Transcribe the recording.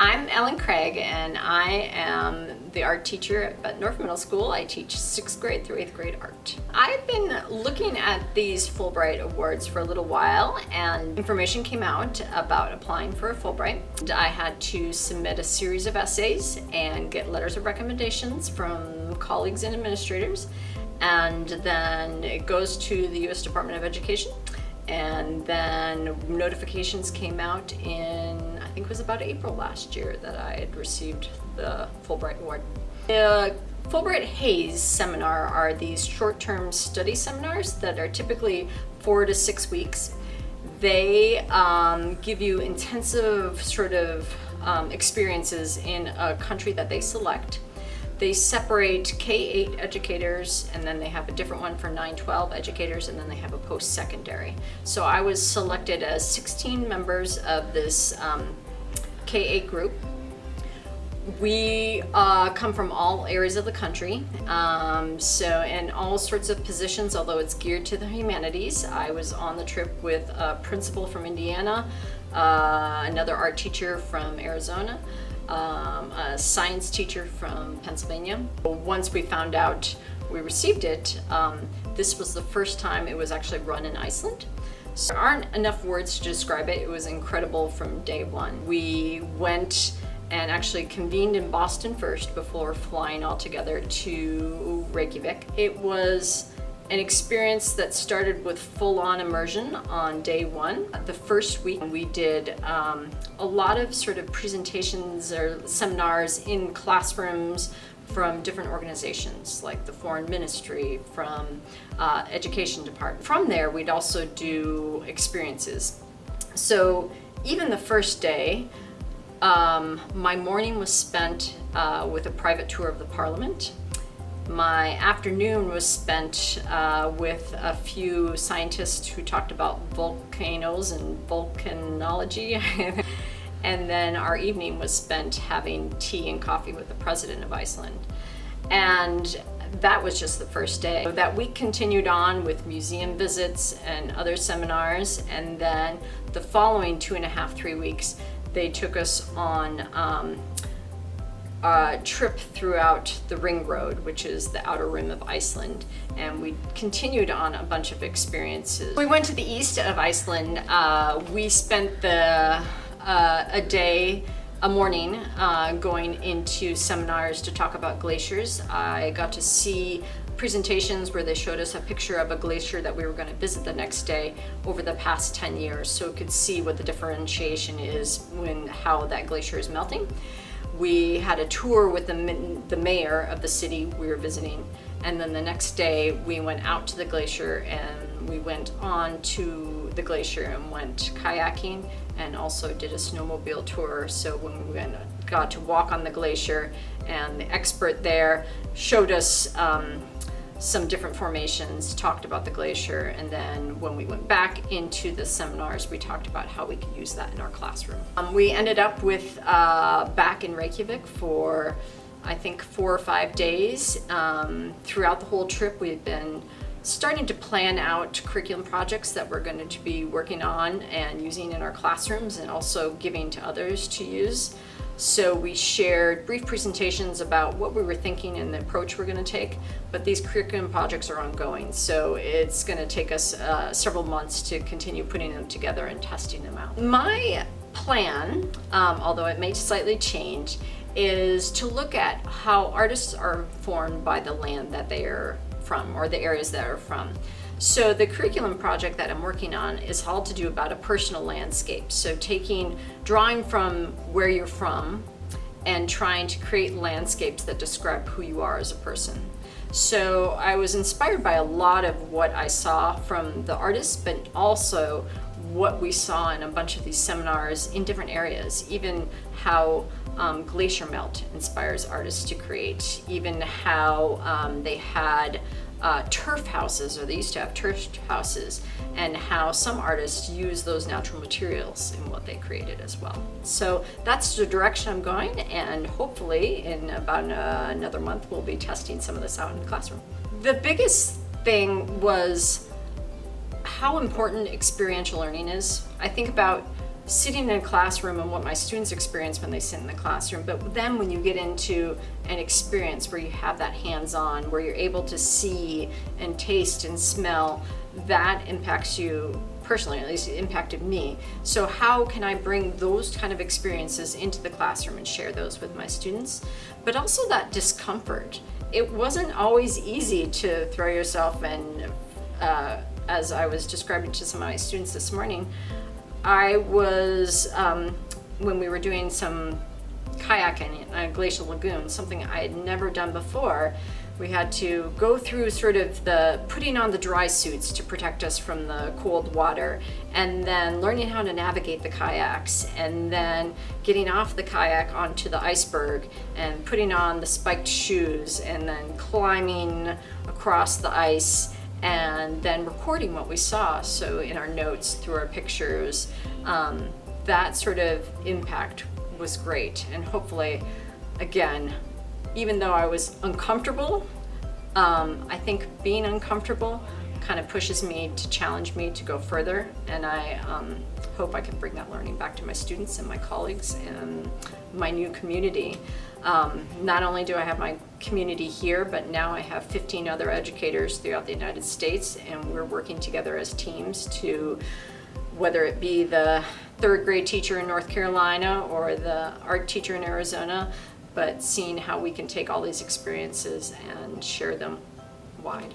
I'm Ellen Craig, and I am the art teacher at Bettendorf Middle School. I teach 6th grade through 8th grade art. I've been looking at these Fulbright Awards for a little while, and information came out about applying for a Fulbright. I had to submit a series of essays and get letters of recommendations from colleagues and administrators, and then it goes to the U.S. Department of Education. And then notifications came out in, I think it was about April last year, that I had received the Fulbright Award. The Fulbright Hayes Seminar are these short-term study seminars that are typically 4 to 6 weeks. They give you intensive sort of experiences in a country that they select. They separate K-8 educators, and then they have a different one for 9-12 educators, and then they have a post-secondary. So I was selected as 16 members of this K-8 group. We come from all areas of the country, and all sorts of positions, although it's geared to the humanities. I was on the trip with a principal from Indiana, another art teacher from Arizona, a science teacher from Pennsylvania. Once we found out we received it, this was the first time it was actually run in Iceland. So there aren't enough words to describe it. It was incredible from day one. We went and actually convened in Boston first before flying all together to Reykjavik. It was an experience that started with full-on immersion on day one. The first week we did a lot of sort of presentations or seminars in classrooms from different organizations like the Foreign Ministry, from Education Department. From there we'd also do experiences. So even the first day, my morning was spent with a private tour of the Parliament. My afternoon was spent with a few scientists who talked about volcanoes and volcanology. And then our evening was spent having tea and coffee with the president of Iceland. And that was just the first day. That week continued on with museum visits and other seminars. And then the following 2.5, 3 weeks, they took us on a trip throughout the Ring Road, which is the outer rim of Iceland, and we continued on a bunch of experiences. We went to the east of Iceland. We spent a morning going into seminars to talk about glaciers. I got to see presentations where they showed us a picture of a glacier that we were going to visit the next day over the past 10 years, so we could see what the differentiation is when how that glacier is melting. We had a tour with the mayor of the city we were visiting, and then the next day we went out to the glacier and we went on to the glacier and went kayaking and also did a snowmobile tour. So when we got to walk on the glacier, and the expert there showed us some different formations, talked about the glacier, and then when we went back into the seminars, we talked about how we could use that in our classroom. We ended up with back in Reykjavik for, I think, 4 or 5 days. Throughout the whole trip, we've been starting to plan out curriculum projects that we're going to be working on and using in our classrooms, and also giving to others to use. So we shared brief presentations about what we were thinking and the approach we're going to take, but these curriculum projects are ongoing, so it's going to take us several months to continue putting them together and testing them out. My plan, although it may slightly change, is to look at how artists are formed by the land that they are from, or the areas that are from. So the curriculum project that I'm working on is all to do about a personal landscape. So drawing from where you're from and trying to create landscapes that describe who you are as a person. So I was inspired by a lot of what I saw from the artists, but also what we saw in a bunch of these seminars in different areas, even how glacier melt inspires artists to create, even how they had turf houses, or they used to have turf houses, and how some artists use those natural materials in what they created as well. So that's the direction I'm going, and hopefully in about another month we'll be testing some of this out in the classroom. The biggest thing was how important experiential learning is. I think about sitting in a classroom and what my students experience when they sit in the classroom, but then when you get into an experience where you have that hands-on, where you're able to see and taste and smell, that impacts you personally, at least it impacted me. So how can I bring those kind of experiences into the classroom and share those with my students? But also that discomfort. It wasn't always easy to throw yourself in, as I was describing to some of my students this morning, I was, when we were doing some kayaking in a glacial lagoon, something I had never done before, we had to go through sort of the putting on the dry suits to protect us from the cold water, and then learning how to navigate the kayaks, and then getting off the kayak onto the iceberg and putting on the spiked shoes, and then climbing across the ice, and then recording what we saw. So in our notes, through our pictures, that sort of impact was great. And hopefully, again, even though I was uncomfortable, I think being uncomfortable kind of pushes me to challenge me to go further. And I hope I can bring that learning back to my students and my colleagues and my new community. Not only do I have my community here, but now I have 15 other educators throughout the United States, and we're working together as teams to, whether it be the third grade teacher in North Carolina or the art teacher in Arizona, but seeing how we can take all these experiences and share them wide.